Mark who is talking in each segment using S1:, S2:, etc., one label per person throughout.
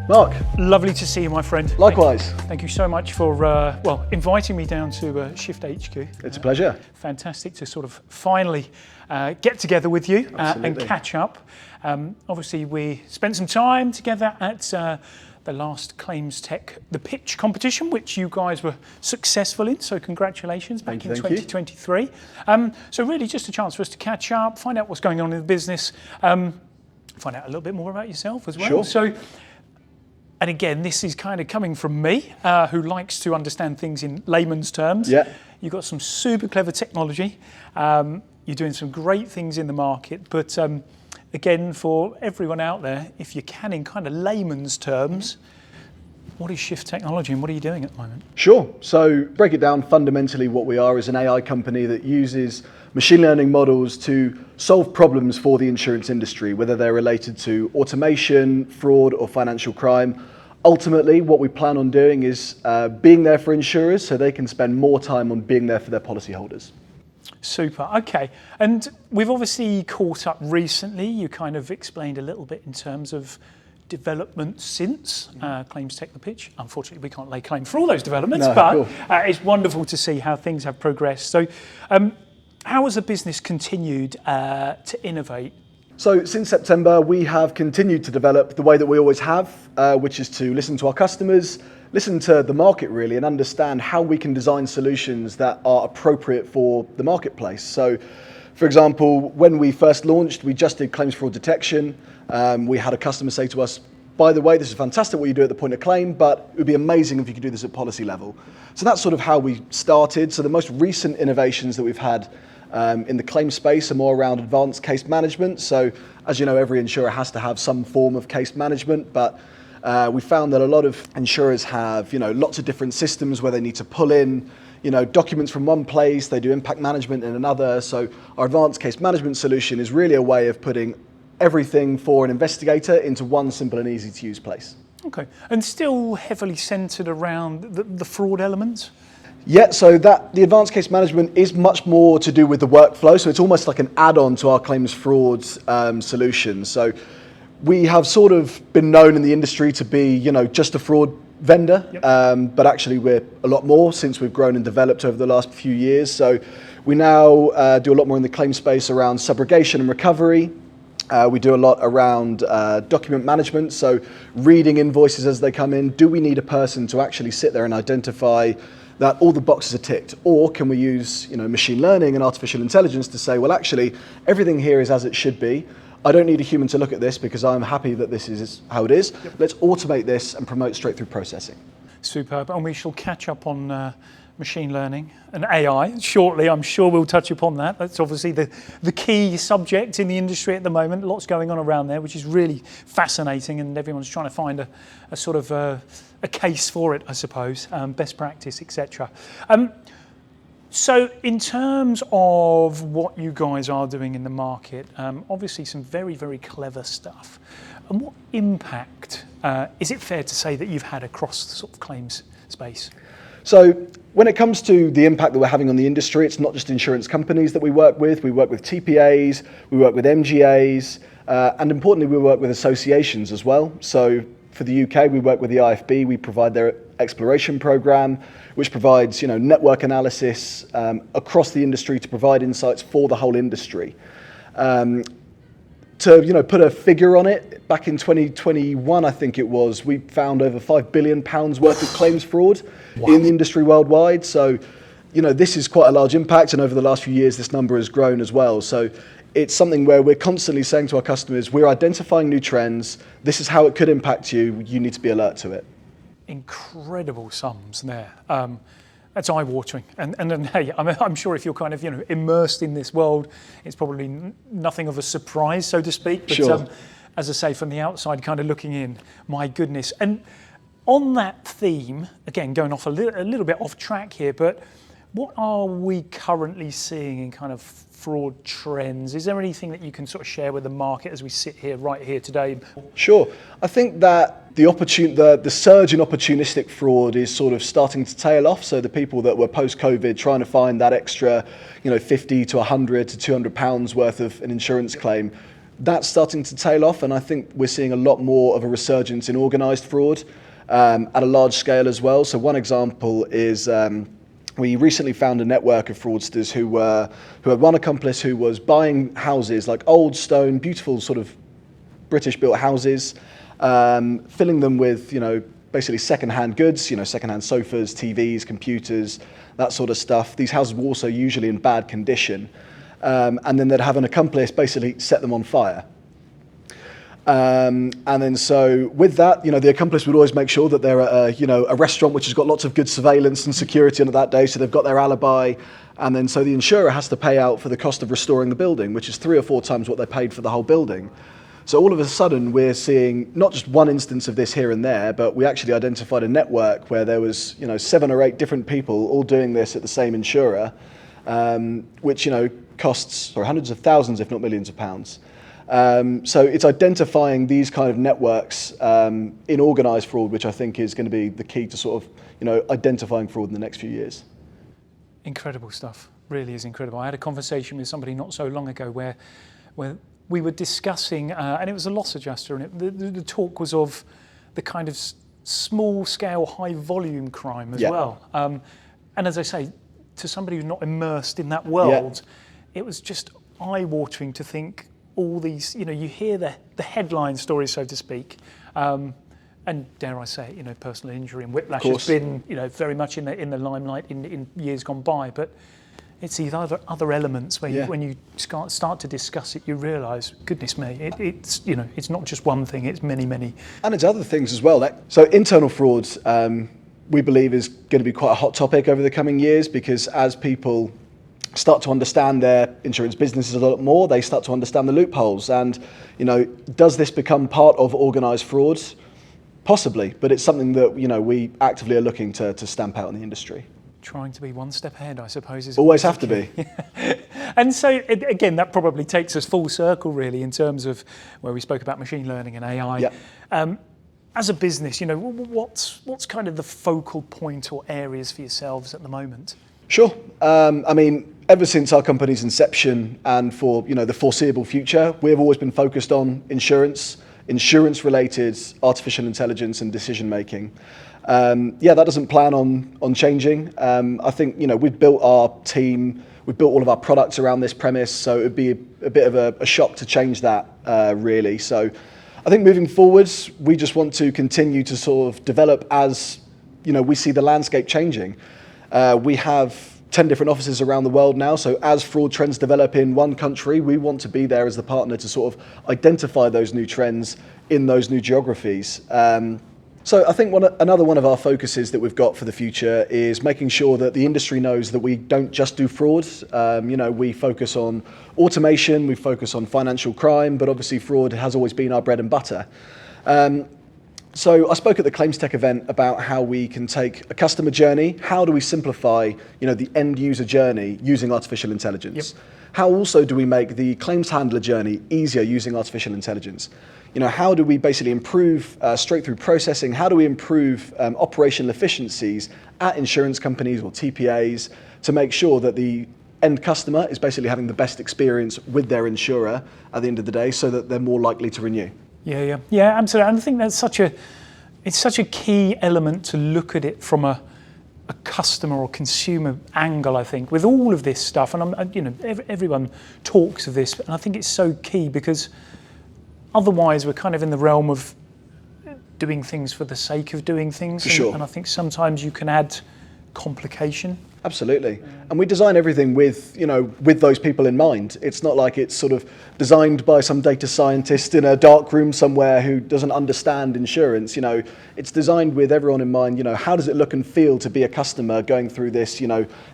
S1: Mark.
S2: Lovely to see you, my friend.
S1: Likewise.
S2: Thank you so much for inviting me down to Shift HQ.
S1: It's a pleasure.
S2: Fantastic to sort of finally get together with you and catch up. Obviously, we spent some time together at the last ClaimsTech, the pitch competition, which you guys were successful in. So congratulations back in 2023. So really just a chance for us to catch up, find out what's going on in the business, find out a little bit more about yourself as well.
S1: Sure.
S2: So, and again, this is kind of coming from me, who likes to understand things in layman's terms.
S1: Yeah.
S2: You've got some super clever technology. You're doing some great things in the market. But again, for everyone out there, if you can, in kind of layman's terms, what is Shift Technology and what are you doing at the moment?
S1: Sure. So break it down, fundamentally what we are is an AI company that uses machine learning models to solve problems for the insurance industry, whether they're related to automation, fraud, or financial crime. Ultimately, what we plan on doing is being there for insurers so they can spend more time on being there for their policyholders.
S2: Super, okay. And we've obviously caught up recently. You kind of explained a little bit in terms of development since ClaimsTech the pitch. Unfortunately, we can't lay claim for all those developments, but cool. It's wonderful to see how things have progressed. So how has the business continued to innovate?
S1: So since September, we have continued to develop the way that we always have, which is to listen to our customers, listen to the market really, and understand how we can design solutions that are appropriate for the marketplace. So, for example, when we first launched, we just did claims fraud detection. We had a customer say to us, by the way, this is fantastic what you do at the point of claim, but it would be amazing if you could do this at policy level. So that's sort of how we started. So the most recent innovations that we've had in the claim space are more around advanced case management. So as you know, every insurer has to have some form of case management, but we found that a lot of insurers have, lots of different systems where they need to pull in, documents from one place, they do impact management in another. So our advanced case management solution is really a way of putting everything for an investigator into one simple and easy to use place.
S2: Okay, and still heavily centered around the fraud element?
S1: Yeah, so the advanced case management is much more to do with the workflow. So it's almost like an add-on to our claims fraud solution. So we have sort of been known in the industry to be, just a fraud vendor, but actually we're a lot more since we've grown and developed over the last few years. So we now do a lot more in the claim space around subrogation and recovery. We do a lot around document management, so reading invoices as they come in. Do we need a person to actually sit there and identify that all the boxes are ticked? Or can we use machine learning and artificial intelligence to say, well, actually, everything here is as it should be. I don't need a human to look at this because I'm happy that this is how it is. Let's automate this and promote straight through processing.
S2: Superb, and we shall catch up on machine learning and AI shortly. I'm sure we'll touch upon that. That's obviously the key subject in the industry at the moment. Lots going on around there, which is really fascinating, and everyone's trying to find a sort of a case for it, I suppose, best practice, etc. So in terms of what you guys are doing in the market, obviously some very, very clever stuff. And what impact is it fair to say that you've had across the sort of claims space?
S1: So when it comes to the impact that we're having on the industry, it's not just insurance companies that we work with. We work with TPAs, we work with MGAs, and importantly, we work with associations as well. So for the UK, we work with the IFB. We provide their exploration program, which provides network analysis across the industry to provide insights for the whole industry. To put a figure on it, back in 2021, I think it was, we found over £5 billion worth of claims fraud in the industry worldwide. So, this is quite a large impact, and over the last few years, this number has grown as well. So it's something where we're constantly saying to our customers, we're identifying new trends. This is how it could impact you. You need to be alert to it.
S2: Incredible sums there. That's eye-watering, and hey, I'm sure if you're kind of immersed in this world, it's probably nothing of a surprise, so to speak. But
S1: sure.
S2: As I say, from the outside, kind of looking in, my goodness. And on that theme, again, going off a little bit off track here, but what are we currently seeing in kind of fraud trends? Is there anything that you can sort of share with the market as we sit here right here today?
S1: Sure. I think that the surge in opportunistic fraud is sort of starting to tail off. So the people that were post-COVID trying to find that extra, 50 to 100 to 200 pounds worth of an insurance claim, That's starting to tail off, and I think we're seeing a lot more of a resurgence in organised fraud at a large scale as well. So one example is we recently found a network of fraudsters who had one accomplice who was buying houses, like old stone, beautiful sort of British-built houses, filling them with, basically second-hand goods, second-hand sofas, TVs, computers, that sort of stuff. These houses were also usually in bad condition. And then they'd have an accomplice basically set them on fire. And then so with that, the accomplice would always make sure that they're at a restaurant which has got lots of good surveillance and security on it that day, so they've got their alibi. And then so the insurer has to pay out for the cost of restoring the building, which is 3 or 4 times what they paid for the whole building. So all of a sudden we're seeing not just one instance of this here and there, but we actually identified a network where there was 7 or 8 different people all doing this at the same insurer, which costs hundreds of thousands, if not millions of pounds. So it's identifying these kind of networks in organised fraud, which I think is going to be the key to sort of identifying fraud in the next few years.
S2: Incredible stuff, really is incredible. I had a conversation with somebody not so long ago where we were discussing, and it was a loss adjuster, and the talk was of the kind of small scale, high volume crime as well. And as I say, to somebody who's not immersed in that world, it was just eye-watering to think all these, you hear the headline stories, so to speak, and dare I say it, personal injury and whiplash has been, very much in the limelight in years gone by. But it's these other elements where when you start to discuss it, you realise, goodness me, it's not just one thing; it's many.
S1: And it's other things as well. So internal fraud, we believe, is going to be quite a hot topic over the coming years, because as people start to understand their insurance businesses a lot more, they start to understand the loopholes. And does this become part of organised fraud? Possibly, but it's something that we actively are looking to stamp out in the industry.
S2: Trying to be one step ahead, I suppose, is
S1: always have to be.
S2: And so again, that probably takes us full circle, really, in terms of where we spoke about machine learning and AI. As a business, what's kind of the focal point or areas for yourselves at the moment?
S1: Sure. I mean, ever since our company's inception and for the foreseeable future, we've always been focused on insurance-related artificial intelligence and decision making. That doesn't plan on changing. I think we've built our team, we've built all of our products around this premise, so it would be a bit of a shock to change that, really. So I think moving forwards, we just want to continue to sort of develop as we see the landscape changing. We have 10 different offices around the world now, so as fraud trends develop in one country, we want to be there as the partner to sort of identify those new trends in those new geographies. So I think another one of our focuses that we've got for the future is making sure that the industry knows that we don't just do fraud. We focus on automation, we focus on financial crime, but obviously fraud has always been our bread and butter. So I spoke at the ClaimsTech event about how we can take a customer journey. How do we simplify, the end user journey using artificial intelligence? How also do we make the claims handler journey easier using artificial intelligence? How do we basically improve straight-through processing? How do we improve operational efficiencies at insurance companies or TPAs to make sure that the end customer is basically having the best experience with their insurer at the end of the day, so that they're more likely to renew? Yeah,
S2: absolutely. And I think that's such a key element to look at it from a customer or consumer angle. I think with all of this stuff, and everyone talks of this, and I think it's so key, because otherwise we're kind of in the realm of doing things for the sake of doing things.
S1: For sure.
S2: And I think sometimes you can add complication.
S1: Absolutely. And we design everything with those people in mind. It's not like it's sort of designed by some data scientist in a dark room somewhere who doesn't understand insurance. It's designed with everyone in mind. How does it look and feel to be a customer going through this,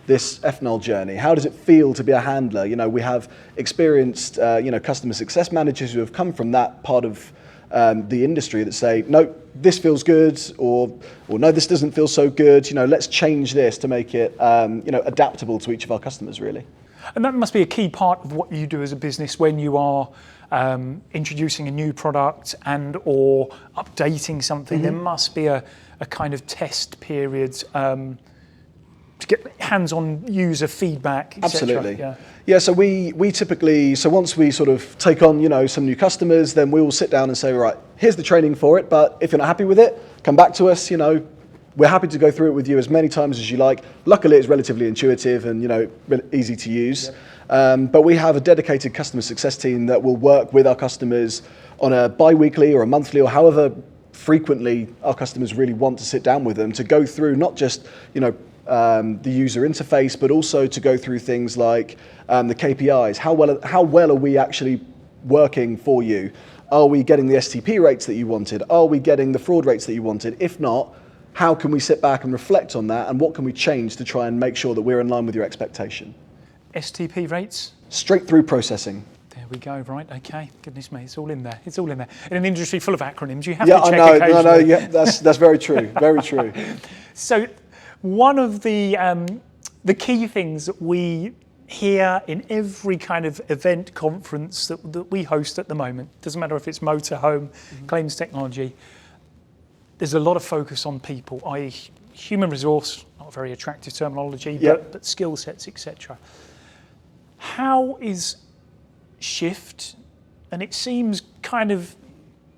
S1: this FNOL journey? How does it feel to be a handler? We have experienced, customer success managers who have come from that part of the industry that say, no, this feels good, or no, this doesn't feel so good. Let's change this to make it adaptable to each of our customers, really.
S2: And that must be a key part of what you do as a business when you are introducing a new product and or updating something. There must be a kind of test period to get hands-on user feedback, et cetera.
S1: Absolutely. Yeah, so we typically, so once we sort of take on, some new customers, then we will sit down and say, right, here's the training for it, but if you're not happy with it, come back to us, we're happy to go through it with you as many times as you like. Luckily, it's relatively intuitive and, easy to use. But we have a dedicated customer success team that will work with our customers on a bi-weekly or a monthly or however frequently our customers really want to sit down with them to go through not just, the user interface, but also to go through things like the KPIs. How well are we actually working for you? Are we getting the STP rates that you wanted? Are we getting the fraud rates that you wanted? If not, how can we sit back and reflect on that, and what can we change to try and make sure that we're in line with your expectation?
S2: STP rates?
S1: Straight through processing.
S2: There we go, right, okay. Goodness me, it's all in there. It's all in there. In an industry full of acronyms, you have to check occasionally.
S1: I know, yeah, that's very true, very true.
S2: So one of the key things that we hear in every kind of event, conference that we host at the moment, doesn't matter if it's motor, home, claims technology, there's a lot of focus on people, i.e. human resource, not a very attractive terminology, but skill sets, etc. How is shift, and it seems kind of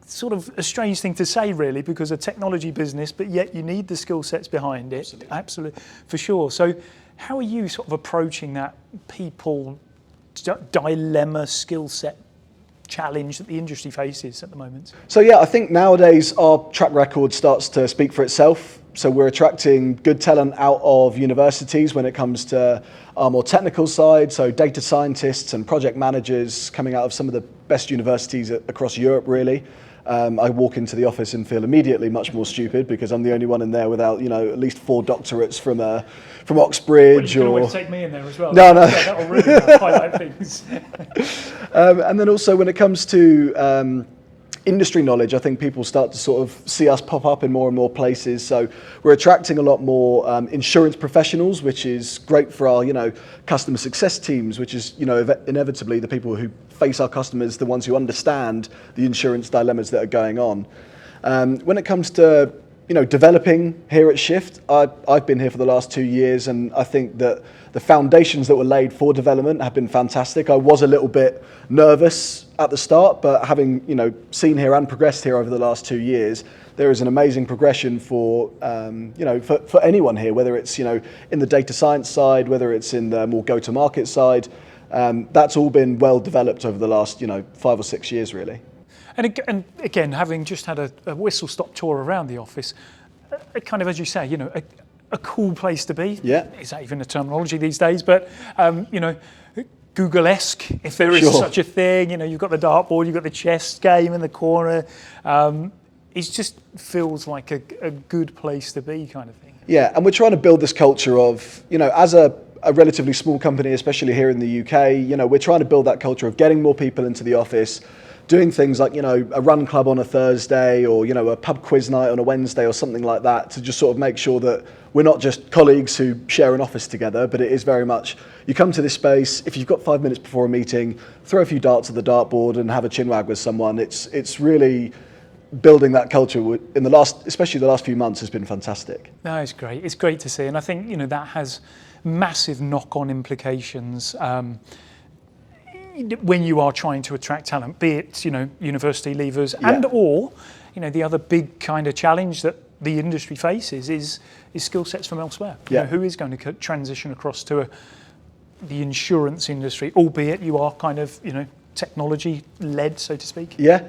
S2: sort of a strange thing to say really, because a technology business, but yet you need the skill sets behind it. Absolutely, for sure. So how are you sort of approaching that people dilemma, skill set challenge that the industry faces at the moment?
S1: So I think nowadays our track record starts to speak for itself. So we're attracting good talent out of universities when it comes to our more technical side. So data scientists and project managers coming out of some of the best universities across Europe, really. I walk into the office and feel immediately much more stupid because I'm the only one in there without, at least 4 doctorates from Oxbridge.
S2: Well, you can always take me in there as well.
S1: No.
S2: That'll really highlight things.
S1: And then also when it comes to industry knowledge, I think people start to sort of see us pop up in more and more places. So we're attracting a lot more insurance professionals, which is great for our, customer success teams, which is, inevitably the people who face our customers, the ones who understand the insurance dilemmas that are going on. When it comes to, developing here at Shift, I've been here for the last 2 years, and I think that the foundations that were laid for development have been fantastic. I was a little bit nervous at the start, but having seen here and progressed here over the last 2 years, there is an amazing progression for for anyone here, whether it's in the data science side, whether it's in the more go-to-market side. That's all been well developed over the last 5 or 6 years, really.
S2: And again, having just had a whistle-stop tour around the office, kind of, as you say, a cool place to be.
S1: Yeah.
S2: Is that even a terminology these days? But, Google-esque, if there is such a thing. You've got the dartboard, you've got the chess game in the corner. It just feels like a good place to be, kind of thing.
S1: Yeah, and we're trying to build this culture of, as a relatively small company, especially here in the UK, we're trying to build that culture of getting more people into the office, doing things like, a run club on a Thursday or, a pub quiz night on a Wednesday or something like that, to just sort of make sure that we're not just colleagues who share an office together, but it is very much, you come to this space, if you've got 5 minutes before a meeting, throw a few darts at the dartboard and have a chinwag with someone. It's really building that culture especially the last few months has been fantastic.
S2: No, it's great. It's great to see. And I think, that has massive knock-on implications when you are trying to attract talent, be it, university leavers and or, the other big kind of challenge that the industry faces is skill sets from elsewhere. Who is going to transition across to the insurance industry, albeit you are kind of, technology led, so to speak?
S1: Yeah.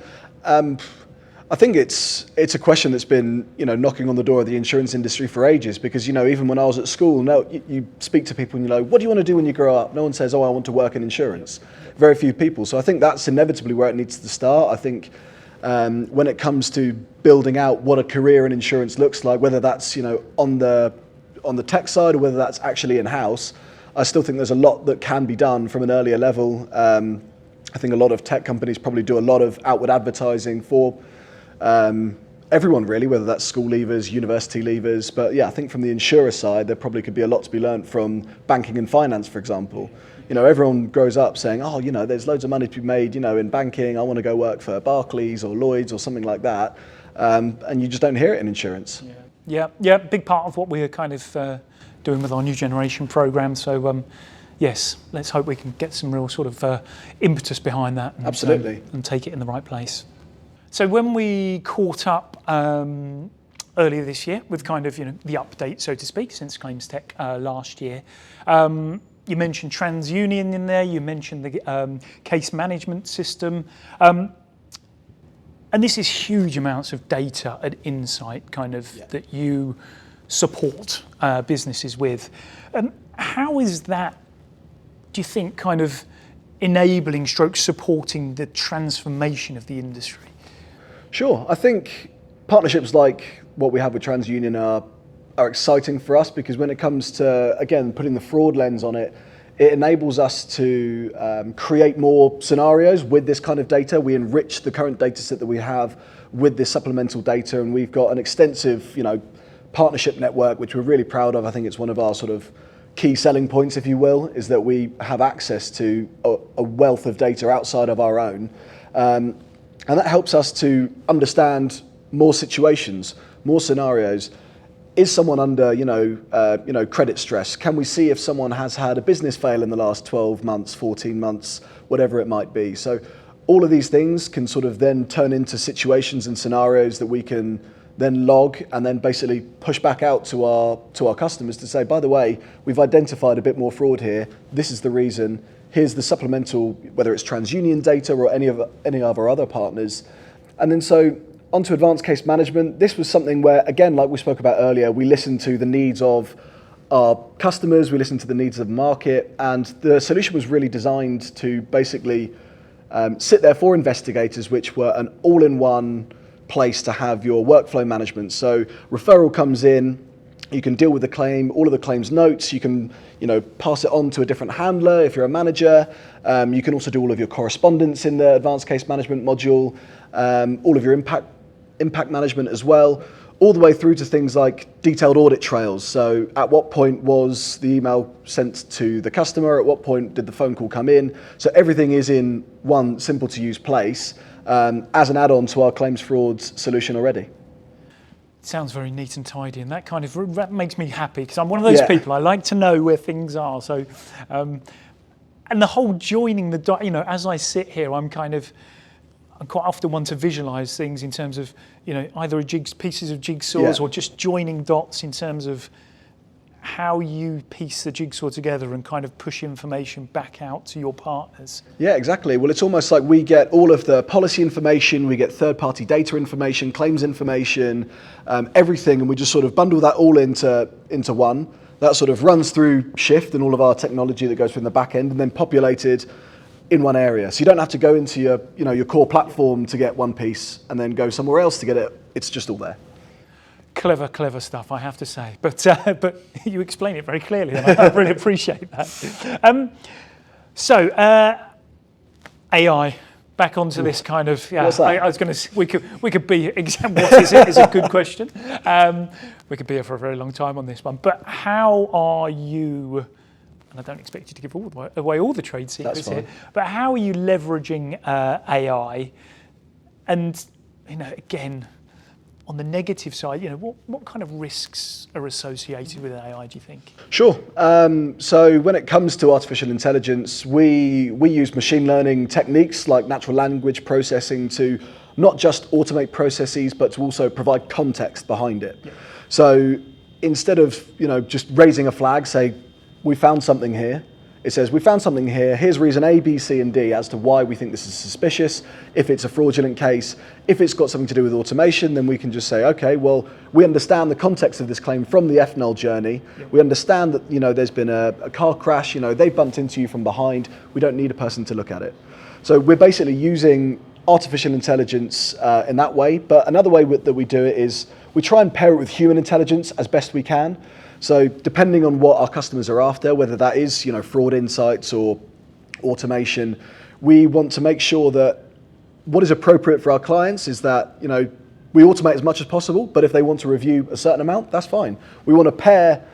S1: I think it's a question that's been, knocking on the door of the insurance industry for ages, because, even when I was at school, you speak to people and what do you want to do when you grow up? No one says, I want to work in insurance. Very few people. So I think that's inevitably where it needs to start. I think when it comes to building out what a career in insurance looks like, whether that's, on the tech side or whether that's actually in-house, I still think there's a lot that can be done from an earlier level. I think a lot of tech companies probably do a lot of outward advertising for everyone really, whether that's school leavers, university leavers. But I think from the insurer side, there probably could be a lot to be learned from banking and finance, for example. Everyone grows up saying, there's loads of money to be made, in banking. I want to go work for Barclays or Lloyds or something like that. And you just don't hear it in insurance.
S2: Yeah, big part of what we're kind of doing with our new generation program. So yes, let's hope we can get some real sort of impetus behind that. And,
S1: Absolutely.
S2: And take it in the right place. So when we caught up earlier this year with kind of the update, so to speak, since ClaimsTech last year, you mentioned TransUnion in there. You mentioned the case management system. And this is huge amounts of data and insight kind of that you support businesses with. How is that, do you think, kind of enabling supporting the transformation of the industry?
S1: Sure. I think partnerships like what we have with TransUnion are exciting for us, because when it comes to, again, putting the fraud lens on it, it enables us to create more scenarios with this kind of data. We enrich the current data set that we have with this supplemental data, and we've got an extensive, partnership network, which we're really proud of. I think it's one of our sort of key selling points, if you will, is that we have access to a wealth of data outside of our own. And that helps us to understand more situations, more scenarios. Is someone under, credit stress? Can we see if someone has had a business fail in the last 12 months, 14 months, whatever it might be? So all of these things can sort of then turn into situations and scenarios that we can then log and then basically push back out to our customers to say, by the way, we've identified a bit more fraud here. This is the reason. Here's the supplemental, whether it's TransUnion data or any of our other partners. And then so onto advanced case management. This was something where, again, like we spoke about earlier, we listened to the needs of our customers, we listened to the needs of the market, and the solution was really designed to basically sit there for investigators, which were an all-in-one place to have your workflow management. So referral comes in, you can deal with the claim, all of the claims notes, you can pass it on to a different handler if you're a manager. You can also do all of your correspondence in the advanced case management module, all of your impact management as well, all the way through to things like detailed audit trails. So at what point was the email sent to the customer? At what point did the phone call come in? So everything is in one simple to use place as an add-on to our claims fraud solution already.
S2: Sounds very neat and tidy, and that makes me happy, because I'm one of those people, I like to know where things are. So, and the whole joining the dots, as I sit here, I'm quite often one to visualize things in terms of, either pieces of jigsaws or just joining dots in terms of how you piece the jigsaw together and kind of push information back out to your partners. Yeah,
S1: exactly. Well, it's almost like we get all of the policy information, we get third-party data information, claims information, everything, and we just sort of bundle that all into one. That sort of runs through Shift and all of our technology that goes through in the back end, and then populated in one area. So you don't have to go into your core platform to get one piece and then go somewhere else to get it. It's just all there.
S2: Clever stuff, I have to say. But you explain it very clearly, and I really appreciate that. So AI, back onto this kind of. Yeah,
S1: what's that?
S2: I was going to. We could be. What is it? Is a good question. We could be here for a very long time on this one. But how are you? And I don't expect you to give away all the trade secrets here. But how are you leveraging AI? And again, on the negative side, what kind of risks are associated with AI, do you think?
S1: Sure. So when it comes to artificial intelligence, we use machine learning techniques like natural language processing to not just automate processes, but to also provide context behind it. Yeah. So instead of just raising a flag, say, we found something here. It says, we found something here. Here's reason A, B, C, and D as to why we think this is suspicious. If it's a fraudulent case, if it's got something to do with automation, then we can just say, okay, well, we understand the context of this claim from the FNL journey. Yep. We understand that, there's been a car crash, they bumped into you from behind. We don't need a person to look at it. So we're basically using artificial intelligence in that way. But another way that we do it is we try and pair it with human intelligence as best we can. So depending on what our customers are after, whether that is, fraud insights or automation, we want to make sure that what is appropriate for our clients is that, we automate as much as possible, but if they want to review a certain amount, that's fine. We want to pair,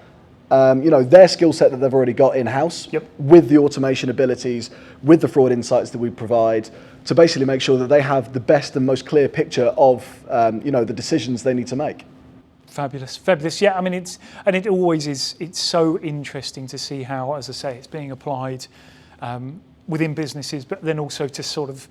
S1: their skill set that they've already got in-house with the automation abilities, with the fraud insights that we provide, to basically make sure that they have the best and most clear picture of, the decisions they need to make.
S2: Fabulous, fabulous. Yeah, I mean, it always is. It's so interesting to see how, as I say, it's being applied within businesses, but then also to sort of,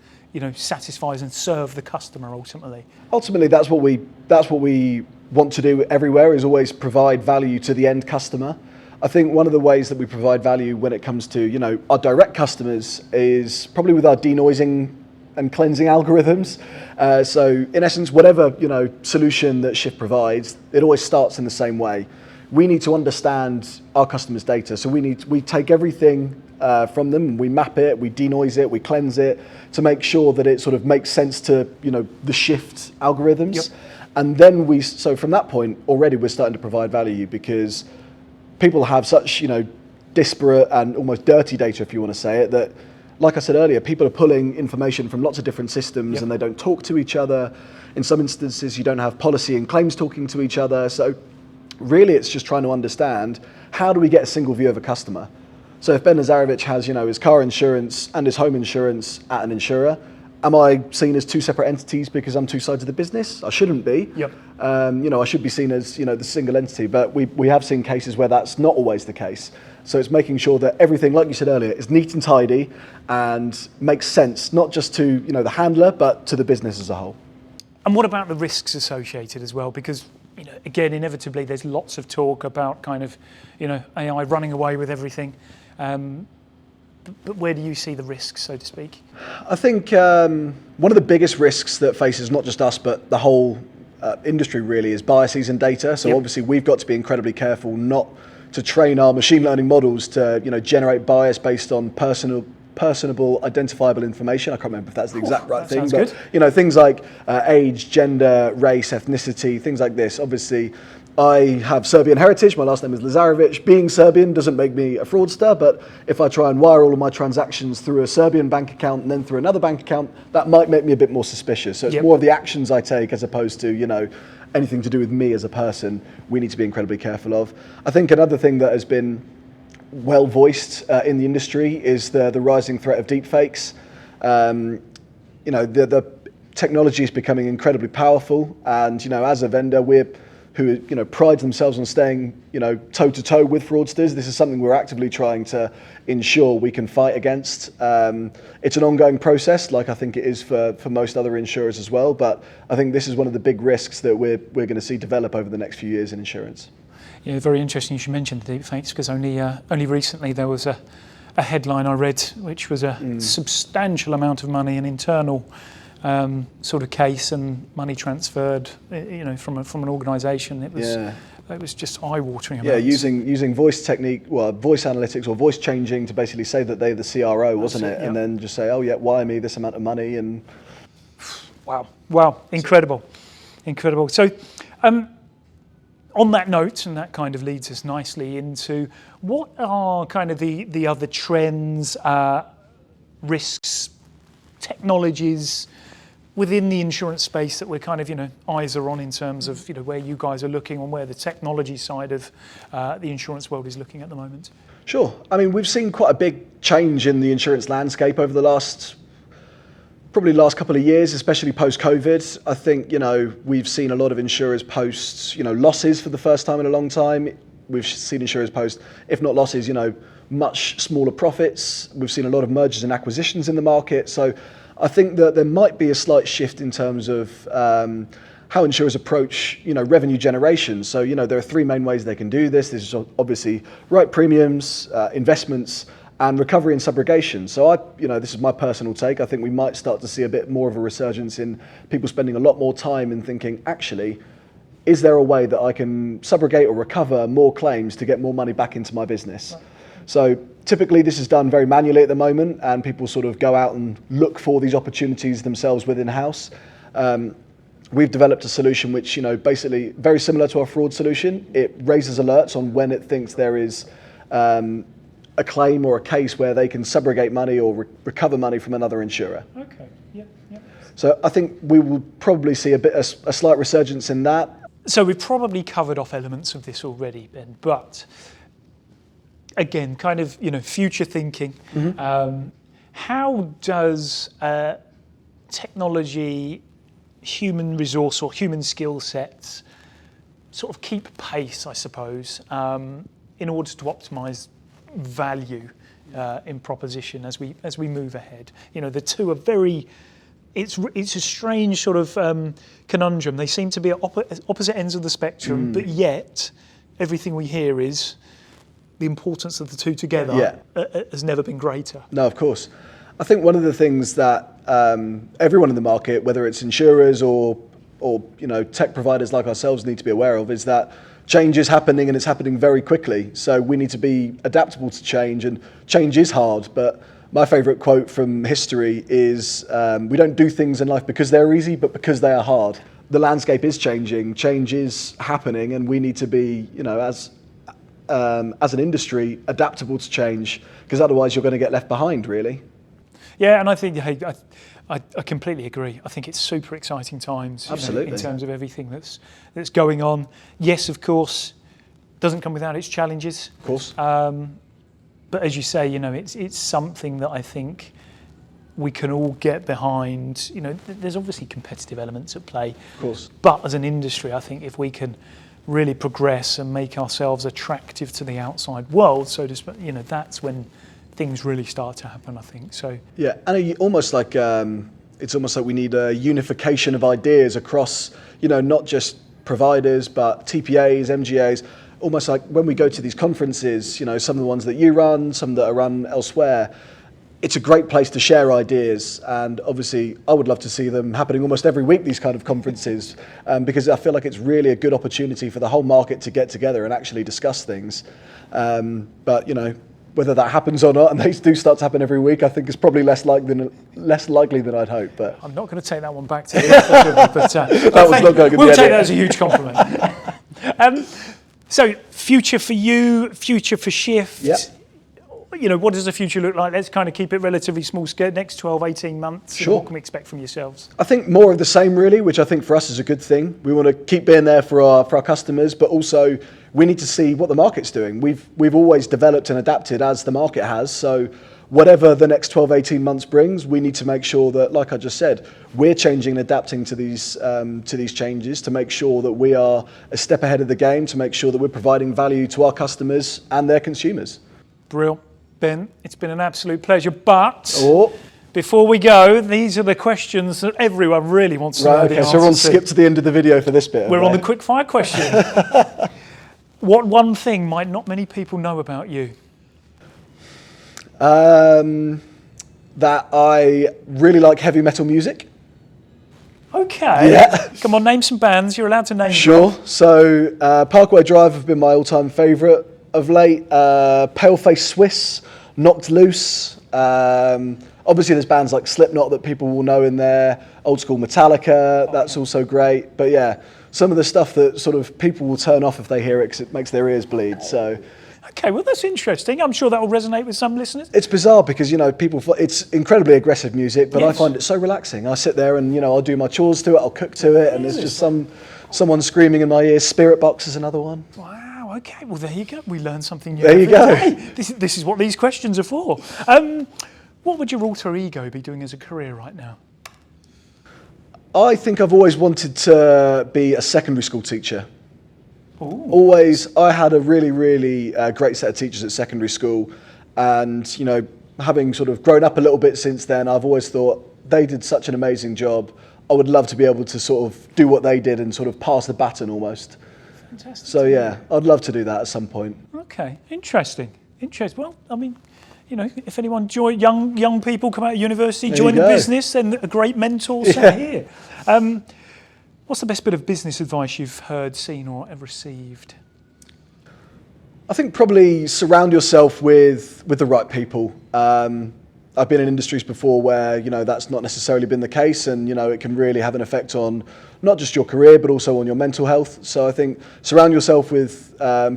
S2: satisfies and serve the customer ultimately.
S1: Ultimately, that's what we want to do everywhere, is always provide value to the end customer. I think one of the ways that we provide value when it comes to our direct customers is probably with our denoising and cleansing algorithms. So in essence, whatever solution that Shift provides, it always starts in the same way. We need to understand our customers' data. So we take everything from them, we map it, we denoise it, we cleanse it to make sure that it sort of makes sense to the Shift algorithms.
S2: Yep.
S1: And then so from that point already we're starting to provide value, because people have such disparate and almost dirty data, if you want to say it, that, like I said earlier, people are pulling information from lots of different systems.
S2: Yep.
S1: And they don't talk to each other. In some instances, you don't have policy and claims talking to each other. So really, it's just trying to understand, how do we get a single view of a customer? So if Ben Lazarevic has his car insurance and his home insurance at an insurer, am I seen as two separate entities because I'm two sides of the business? I shouldn't be.
S2: Yep.
S1: I should be seen as the single entity. But we have seen cases where that's not always the case. So it's making sure that everything, like you said earlier, is neat and tidy and makes sense, not just to the handler, but to the business as a whole.
S2: And what about the risks associated as well? Because again, inevitably, there's lots of talk about kind of AI running away with everything. But where do you see the risks, so to speak?
S1: I think one of the biggest risks that faces not just us, but the whole industry really, is biases in data. So obviously, we've got to be incredibly careful not to train our machine learning models to generate bias based on personable, identifiable information. I can't remember if that's the exact right thing, but good. Things like age, gender, race, ethnicity, things like this. Obviously, I have Serbian heritage. My last name is Lazarevic. Being Serbian doesn't make me a fraudster, but if I try and wire all of my transactions through a Serbian bank account and then through another bank account, that might make me a bit more suspicious. So it's more of the actions I take as opposed to anything to do with me as a person. We need to be incredibly careful of. I think another thing that has been well voiced in the industry is the rising threat of deepfakes. The technology is becoming incredibly powerful, and as a vendor, who prides themselves on staying toe to toe with fraudsters. This is something we're actively trying to ensure we can fight against. It's an ongoing process, like I think it is for most other insurers as well. But I think this is one of the big risks that we're going to see develop over the next few years in insurance. Yeah,
S2: very interesting you should mention the deepfakes, because only recently there was a headline I read which was a substantial amount of money, an internal sort of case, and money transferred from an organisation. It was just eye-watering amounts.
S1: Yeah, using voice analytics or voice changing to basically say that they're the CRO, wasn't it? And then just say, oh yeah, wire me this amount of money. And
S2: wow, incredible. So on that note, and that kind of leads us nicely into what are kind of the other trends, risks, technologies within the insurance space that we're kind of, eyes are on in terms of, where you guys are looking and where the technology side of the insurance world is looking at the moment?
S1: Sure. I mean, we've seen quite a big change in the insurance landscape over the last couple of years, especially post-COVID. I think, we've seen a lot of insurers post, losses for the first time in a long time. We've seen insurers post, if not losses, much smaller profits. We've seen a lot of mergers and acquisitions in the market. So I think that there might be a slight shift in terms of how insurers approach, revenue generation. So, there are three main ways they can do this. This is obviously right premiums, investments, and recovery and subrogation. So this is my personal take. I think we might start to see a bit more of a resurgence in people spending a lot more time in thinking, actually, is there a way that I can subrogate or recover more claims to get more money back into my business? Right. So typically this is done very manually at the moment, and people sort of go out and look for these opportunities themselves within house. We've developed a solution which, basically very similar to our fraud solution. It raises alerts on when it thinks there is a claim or a case where they can subrogate money or recover money from another insurer.
S2: Okay, yeah.
S1: So I think we will probably see a slight resurgence in that.
S2: So we've probably covered off elements of this already, Ben, but again, kind of, future thinking. Mm-hmm. How does technology, human resource or human skill sets sort of keep pace, I suppose, in order to optimise value in proposition as we move ahead. You know, the two are very. It's a strange sort of conundrum. They seem to be at opposite ends of the spectrum, but yet everything we hear is the importance of the two together has never been greater.
S1: No, of course. I think one of the things that everyone in the market, whether it's insurers or you know, tech providers like ourselves, need to be aware of is that change is happening and it's happening very quickly. So we need to be adaptable to change, and change is hard. But my favourite quote from history is, we don't do things in life because they're easy, but because they are hard. The landscape is changing, change is happening, and we need to be, you know, as an industry, adaptable to change, because otherwise you're going to get left behind, really.
S2: Yeah, and I think, hey, I completely agree. I think it's super exciting times,
S1: Absolutely,
S2: in terms of everything that's going on. Yes, of course, doesn't come without its challenges.
S1: Of course.
S2: But as you say, you know, it's something that I think we can all get behind. You know, there's obviously competitive elements at play.
S1: Of course.
S2: But as an industry, I think if we can really progress and make ourselves attractive to the outside world, so to speak, you know, that's when things really start to happen, I think. So
S1: yeah, and almost like it's almost like we need a unification of ideas across, you know, not just providers but TPAs, MGAs. Almost like when we go to these conferences, you know, some of the ones that you run, some that are run elsewhere, it's a great place to share ideas. And obviously, I would love to see them happening almost every week, these kind of conferences, because I feel like it's really a good opportunity for the whole market to get together and actually discuss things. But, you know, whether that happens or not, and they do start to happen every week, I think is probably less likely than I'd hope. But
S2: I'm not going to take that one back to you. But,
S1: that was not going to
S2: we'll
S1: be
S2: take that as a huge compliment. So, future for you, future for Shift.
S1: Yep.
S2: You know, what does the future look like? Let's kind of keep it relatively small scale, next 12, 18 months.
S1: Sure.
S2: What can we expect from yourselves?
S1: I think more of the same, really, which I think for us is a good thing. We want to keep being there for our customers, but also we need to see what the market's doing. We've always developed and adapted as the market has. So whatever the next 12, 18 months brings, we need to make sure that, like I just said, we're changing and adapting to these changes to make sure that we are a step ahead of the game, to make sure that we're providing value to our customers and their consumers.
S2: Brill. Ben, it's been an absolute pleasure, but before we go, these are the questions that everyone really wants to know the answer
S1: so we're on skip to the end of the video for this bit.
S2: We're on the quick fire question. What one thing might not many people know about you?
S1: That I really like heavy metal music.
S2: Okay.
S1: Yeah.
S2: Come on, name some bands. You're allowed to name
S1: Sure.
S2: them.
S1: So Parkway Drive have been my all-time favourite of late. Paleface Swiss, Knocked Loose. Obviously there's bands like Slipknot that people will know in there. Old school Metallica, that's also great. But yeah, some of the stuff that sort of people will turn off if they hear it because it makes their ears bleed. So.
S2: Okay, well that's interesting. I'm sure that will resonate with some listeners.
S1: It's bizarre because, you know, it's incredibly aggressive music, but
S2: Yes.
S1: I find it so relaxing. I sit there and, you know, I'll do my chores to it, I'll cook to it, and there's just someone screaming in my ears. Spirit Box is another one.
S2: Wow, okay, well there you go. We learned something new.
S1: There you go.
S2: This is what these questions are for. What would your alter ego be doing as a career right now?
S1: I think I've always wanted to be a secondary school teacher.
S2: Ooh.
S1: Always, I had a really, really great set of teachers at secondary school, and, you know, having sort of grown up a little bit since then, I've always thought they did such an amazing job. I would love to be able to sort of do what they did and sort of pass the baton almost.
S2: Fantastic.
S1: So yeah, I'd love to do that at some point.
S2: Okay, interesting. Well, I mean, you know, if anyone young people come out of university,
S1: There
S2: join
S1: you
S2: the
S1: go.
S2: business, then a great mentor sat here. What's the best bit of business advice you've heard, seen, or ever received?
S1: I think probably surround yourself with the right people. I've been in industries before where, you know, that's not necessarily been the case, and, you know, it can really have an effect on not just your career but also on your mental health. So I think surround yourself with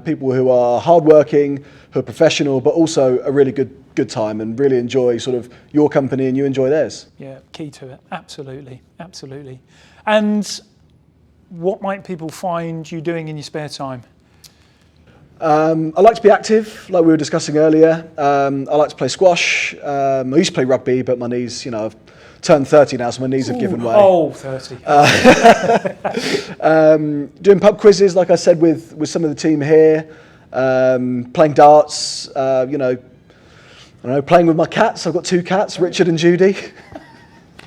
S1: people who are hardworking, who are professional, but also a really good time, and really enjoy sort of your company and you enjoy theirs.
S2: Yeah, key to it. Absolutely. And what might people find you doing in your spare time?
S1: I like to be active, like we were discussing earlier. I like to play squash. I used to play rugby, but my knees, you know, I've turned 30 now, so my knees have given way.
S2: Oh, 30.
S1: Doing pub quizzes, like I said, with some of the team here. Playing darts, you know, I don't know, playing with my cats. I've got 2 cats, Richard and Judy.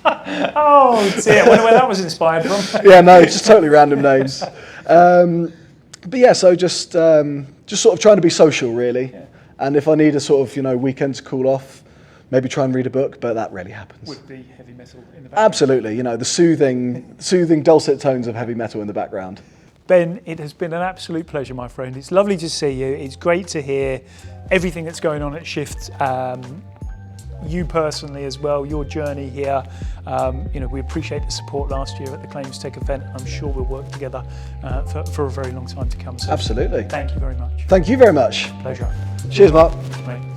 S2: Oh dear, I wonder where that was inspired from.
S1: Yeah, no, just totally random names. But yeah, so just sort of trying to be social, really.
S2: Yeah.
S1: And if I need a sort of, you know, weekend to cool off, maybe try and read a book, but that rarely happens.
S2: With the heavy metal in the background.
S1: Absolutely, you know, the soothing dulcet tones of heavy metal in the background.
S2: Ben, it has been an absolute pleasure, my friend. It's lovely to see you. It's great to hear everything that's going on at Shift. You personally as well, your journey here. You know, we appreciate the support last year at the ClaimsTech event. I'm sure we'll work together for a very long time to come. So
S1: Absolutely.
S2: thank you very much.
S1: Thank you very much.
S2: Pleasure.
S1: Cheers, Mark.
S2: Mate.